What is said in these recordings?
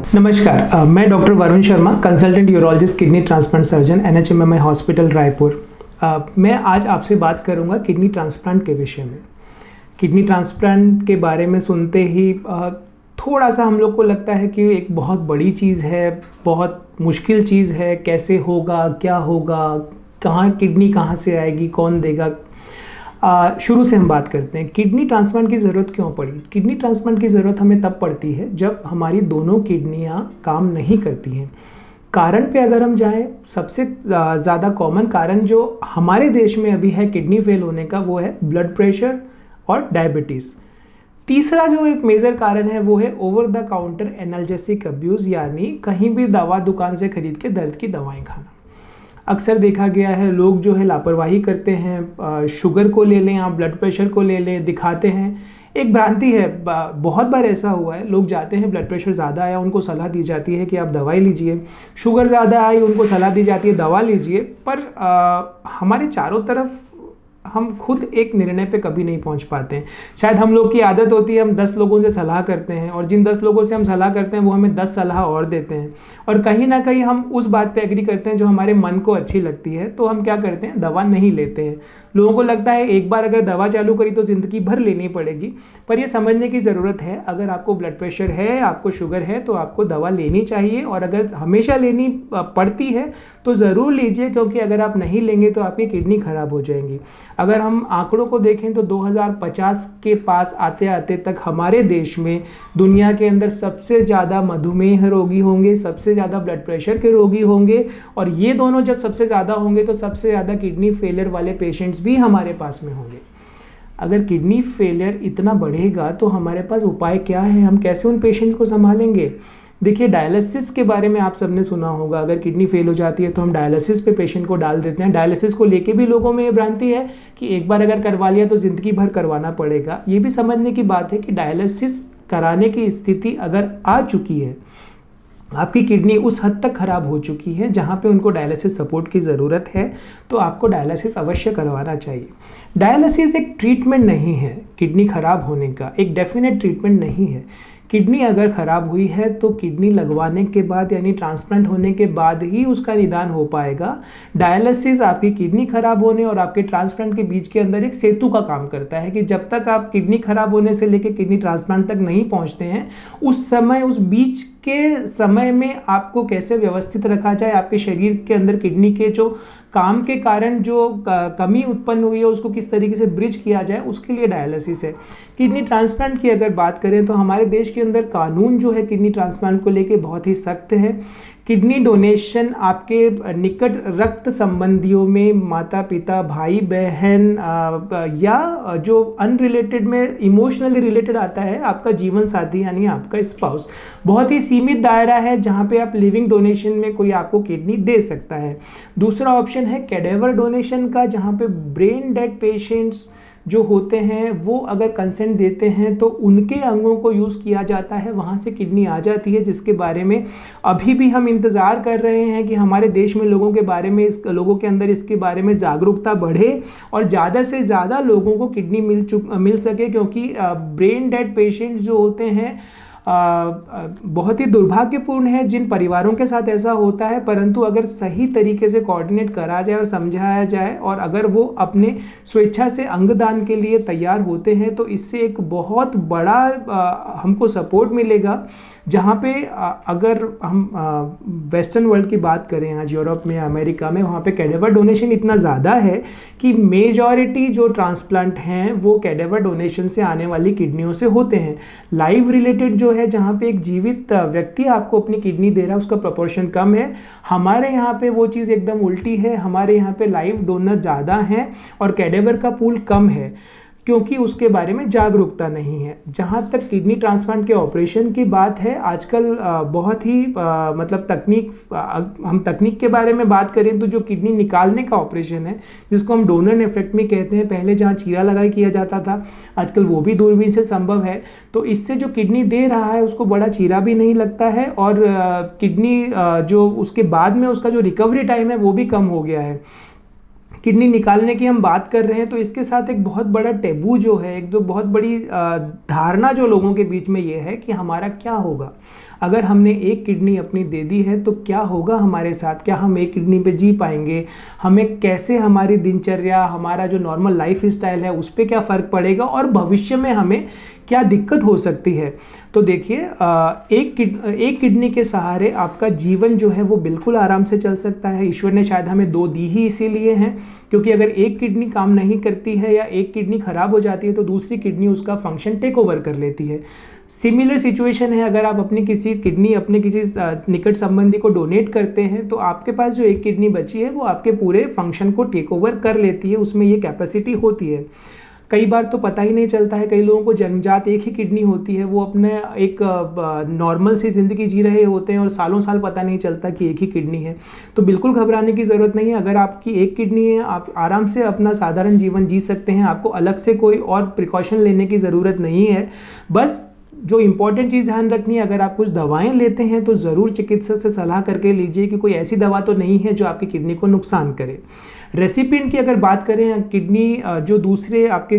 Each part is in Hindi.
नमस्कार, मैं doctor Varun Sharma, consultant urologist, kidney transplant surgeon, NHMMI hospital Raipur. मैं आज आपसे बात करूंगा किडनी ट्रांसप्लांट के विषय में। किडनी ट्रांसप्लांट के बारे में सुनते ही थोड़ा सा हम लोग को लगता है कि एक बहुत बड़ी चीज़ है, बहुत मुश्किल चीज़ है, कैसे होगा, क्या होगा, किडनी कहाँ से आएगी, कौन देगा। शुरू से हम बात करते हैं, किडनी ट्रांसप्लांट की ज़रूरत क्यों पड़ी। किडनी ट्रांसप्लांट की ज़रूरत हमें तब पड़ती है जब हमारी दोनों किडनियाँ काम नहीं करती हैं। कारण पे अगर हम जाएं, सबसे ज़्यादा कॉमन कारण जो हमारे देश में अभी है किडनी फेल होने का, वो है ब्लड प्रेशर और डायबिटीज़। तीसरा जो एक मेजर कारण है वो है over the counter analgesic abuse, यानी कहीं भी दवा दुकान से खरीद के दर्द की दवाएं खाना। अक्सर देखा गया है लोग जो है लापरवाही करते हैं, शुगर को ले लें, आप ब्लड प्रेशर को ले लें, दिखाते हैं। एक भ्रांति है, बहुत बार ऐसा हुआ है, लोग जाते हैं, ब्लड प्रेशर ज़्यादा आया, उनको सलाह दी जाती है कि आप दवाई लीजिए। शुगर ज़्यादा आई, उनको सलाह दी जाती है दवा लीजिए। पर हमारे चारों तरफ हम खुद एक निर्णय पे कभी नहीं पहुंच पाते हैं। शायद हम लोग की आदत होती है, हम 10 लोगों से सलाह करते हैं और जिन 10 लोगों से हम सलाह करते हैं वो हमें 10 सलाह और देते हैं, और कहीं ना कहीं हम उस बात पे एग्री करते हैं जो हमारे मन को अच्छी लगती है। तो हम क्या करते हैं, दवा नहीं लेते हैं। लोगों को लगता है एक बार अगर दवा चालू करी तो ज़िंदगी भर लेनी पड़ेगी, पर ये समझने की ज़रूरत है, अगर आपको ब्लड प्रेशर है, आपको शुगर है, तो आपको दवा लेनी चाहिए। और अगर हमेशा लेनी पड़ती है तो ज़रूर लीजिए, क्योंकि अगर आप नहीं लेंगे तो आपकी किडनी खराब हो जाएंगी। अगर हम आंकड़ों को देखें तो 2050 के पास आते आते तक हमारे देश में दुनिया के अंदर सबसे ज़्यादा मधुमेह रोगी होंगे, सबसे ज़्यादा ब्लड प्रेशर के रोगी होंगे, और ये दोनों जब सबसे ज़्यादा होंगे तो सबसे ज़्यादा किडनी फेलियर वाले पेशेंट्स भी हमारे पास में होंगे। अगर किडनी फेलियर इतना बढ़ेगा तो हमारे पास उपाय क्या है, हम कैसे उन पेशेंट्स को संभालेंगे। देखिए, डायलिसिस के बारे में आप सबने सुना होगा। अगर किडनी फेल हो जाती है तो हम डायलिसिस पे पेशेंट को डाल देते हैं। डायलिसिस को लेके भी लोगों में ये भ्रांति है कि एक बार अगर करवा लिया तो ज़िंदगी भर करवाना पड़ेगा। ये भी समझने की बात है कि डायलिसिस कराने की स्थिति अगर आ चुकी है, आपकी किडनी उस हद तक ख़राब हो चुकी है जहाँ पे उनको डायलिसिस सपोर्ट की ज़रूरत है, तो आपको डायलिसिस अवश्य करवाना चाहिए। डायलिसिस एक ट्रीटमेंट नहीं है किडनी ख़राब होने का, एक डेफिनेट ट्रीटमेंट नहीं है। किडनी अगर ख़राब हुई है तो किडनी लगवाने के बाद, यानी ट्रांसप्लांट होने के बाद ही उसका निदान हो पाएगा। डायलिसिस आपकी किडनी ख़राब होने और आपके ट्रांसप्लांट के बीच के अंदर एक सेतु का काम करता है कि जब तक आप किडनी ख़राब होने से लेकर किडनी ट्रांसप्लांट तक नहीं पहुंचते हैं, उस समय, उस बीच के समय में आपको कैसे व्यवस्थित रखा जाए, आपके शरीर के अंदर किडनी के जो काम के कारण जो कमी उत्पन्न हुई है उसको किस तरीके से ब्रिज किया जाए, उसके लिए डायलिसिस है। किडनी ट्रांसप्लांट की अगर बात करें तो हमारे देश के अंदर कानून जो है किडनी ट्रांसप्लांट को लेके बहुत ही सख्त है। किडनी डोनेशन आपके निकट रक्त संबंधियों में माता पिता, भाई बहन, या जो अनरिलेटेड में इमोशनली रिलेटेड आता है, आपका जीवन साथी यानी आपका स्पाउस, बहुत ही सीमित दायरा है जहाँ पे आप लिविंग डोनेशन में कोई आपको किडनी दे सकता है। दूसरा ऑप्शन है कैडेवर डोनेशन का, जहाँ पे ब्रेन डेड पेशेंट्स जो होते हैं वो अगर कंसेंट देते हैं तो उनके अंगों को यूज़ किया जाता है, वहाँ से किडनी आ जाती है, जिसके बारे में अभी भी हम इंतज़ार कर रहे हैं कि हमारे देश में लोगों के अंदर इसके बारे में जागरूकता बढ़े और ज़्यादा से ज़्यादा लोगों को किडनी मिल सके, क्योंकि ब्रेन डेड पेशेंट्स जो होते हैं बहुत ही दुर्भाग्यपूर्ण है जिन परिवारों के साथ ऐसा होता है। परंतु अगर सही तरीके से कोऑर्डिनेट करा जाए और समझाया जाए, और अगर वो अपने स्वेच्छा से अंगदान के लिए तैयार होते हैं, तो इससे एक बहुत बड़ा हमको सपोर्ट मिलेगा। जहाँ पे अगर हम वेस्टर्न वर्ल्ड की बात करें, आज यूरोप में, अमेरिका में, वहाँ पे कैडेवर डोनेशन इतना ज़्यादा है कि मेजॉरिटी जो ट्रांसप्लांट हैं वो कैडेवर डोनेशन से आने वाली किडनियों से होते हैं। लाइव रिलेटेड जो है, जहाँ पे एक जीवित व्यक्ति आपको अपनी किडनी दे रहा है, उसका प्रोपोर्शन कम है। हमारे यहाँ पे वो चीज़ एकदम उल्टी है। हमारे यहाँ पे लाइव डोनर ज़्यादा हैं और कैडेवर का पूल कम है, क्योंकि उसके बारे में जागरूकता नहीं है। जहाँ तक किडनी ट्रांसप्लांट के ऑपरेशन की बात है, आजकल बहुत ही मतलब हम तकनीक के बारे में बात करें तो जो किडनी निकालने का ऑपरेशन है, जिसको हम डोनर नेफ्रेक्टमी कहते हैं, पहले जहाँ चीरा लगाई किया जाता था, आजकल वो भी दूरबीन से संभव है। तो इससे जो किडनी दे रहा है उसको बड़ा चीरा भी नहीं लगता है, और किडनी जो उसके बाद में उसका जो रिकवरी टाइम है वो भी कम हो गया है। किडनी निकालने की हम बात कर रहे हैं तो इसके साथ एक बहुत बड़ा टेबू जो है, एक जो बहुत बड़ी धारणा जो लोगों के बीच में ये है कि हमारा क्या होगा अगर हमने एक किडनी अपनी दे दी है, तो क्या होगा हमारे साथ, क्या हम एक किडनी पे जी पाएंगे, हमें कैसे हमारी दिनचर्या, हमारा जो नॉर्मल लाइफ स्टाइल है उस पर क्या फ़र्क पड़ेगा और भविष्य में हमें क्या दिक्कत हो सकती है। तो देखिए, एक किडनी के सहारे आपका जीवन जो है वो बिल्कुल आराम से चल सकता है। ईश्वर ने शायद हमें दो दी ही इसीलिए हैं, क्योंकि अगर एक किडनी काम नहीं करती है या एक किडनी खराब हो जाती है तो दूसरी किडनी उसका फंक्शन टेक ओवर कर लेती है। सिमिलर सिचुएशन है, अगर आप अपनी किसी किडनी अपने किसी निकट संबंधी को डोनेट करते हैं तो आपके पास जो एक किडनी बची है वो आपके पूरे फंक्शन को टेक ओवर कर लेती है, उसमें ये कैपेसिटी होती है। कई बार तो पता ही नहीं चलता है, कई लोगों को जन्मजात एक ही किडनी होती है, वो अपने एक नॉर्मल सी ज़िंदगी जी रहे होते हैं और सालों साल पता नहीं चलता कि एक ही किडनी है। तो बिल्कुल घबराने की ज़रूरत नहीं है। अगर आपकी एक किडनी है, आप आराम से अपना साधारण जीवन जी सकते हैं, आपको अलग से कोई और प्रिकॉशन लेने की ज़रूरत नहीं है। बस जो इम्पॉर्टेंट चीज़ ध्यान रखनी है, अगर आप कुछ दवाएं लेते हैं तो ज़रूर चिकित्सक से सलाह करके लीजिए कि कोई ऐसी दवा तो नहीं है जो आपकी किडनी को नुकसान करे। रेसिपिएंट की अगर बात करें, किडनी जो दूसरे आपके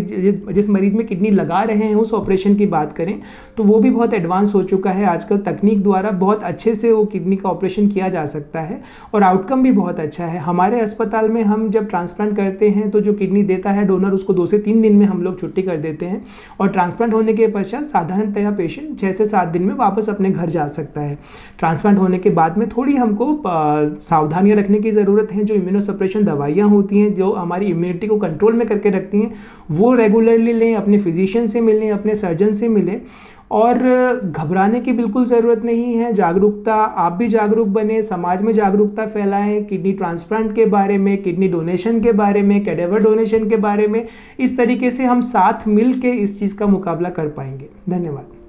जिस मरीज में किडनी लगा रहे हैं उस ऑपरेशन की बात करें तो वो भी बहुत एडवांस हो चुका है। आजकल तकनीक द्वारा बहुत अच्छे से वो किडनी का ऑपरेशन किया जा सकता है और आउटकम भी बहुत अच्छा है। हमारे अस्पताल में हम जब ट्रांसप्लांट करते हैं तो जो किडनी देता है डोनर, उसको 2 से 3 दिन में हम लोग छुट्टी कर देते हैं और ट्रांसप्लांट होने के पश्चात साधारणतया पेशेंट 6 से 7 दिन में वापस अपने घर जा सकता है। ट्रांसप्लांट होने के बाद में थोड़ी हमको सावधानियाँ रखने की ज़रूरत है। जो इम्यूनोसप्रेशन दवाइयाँ होती हैं जो हमारी इम्यूनिटी को कंट्रोल में करके रखती हैं, वो रेगुलरली लें, अपने फिजिशियन से मिलें, अपने सर्जन से मिलें और घबराने की बिल्कुल ज़रूरत नहीं है। जागरूकता, आप भी जागरूक बने, समाज में जागरूकता फैलाएं किडनी ट्रांसप्लांट के बारे में, किडनी डोनेशन के बारे में, कैडेवर डोनेशन के बारे में। इस तरीके से हम साथ मिल के इस चीज़ का मुकाबला कर पाएंगे। धन्यवाद।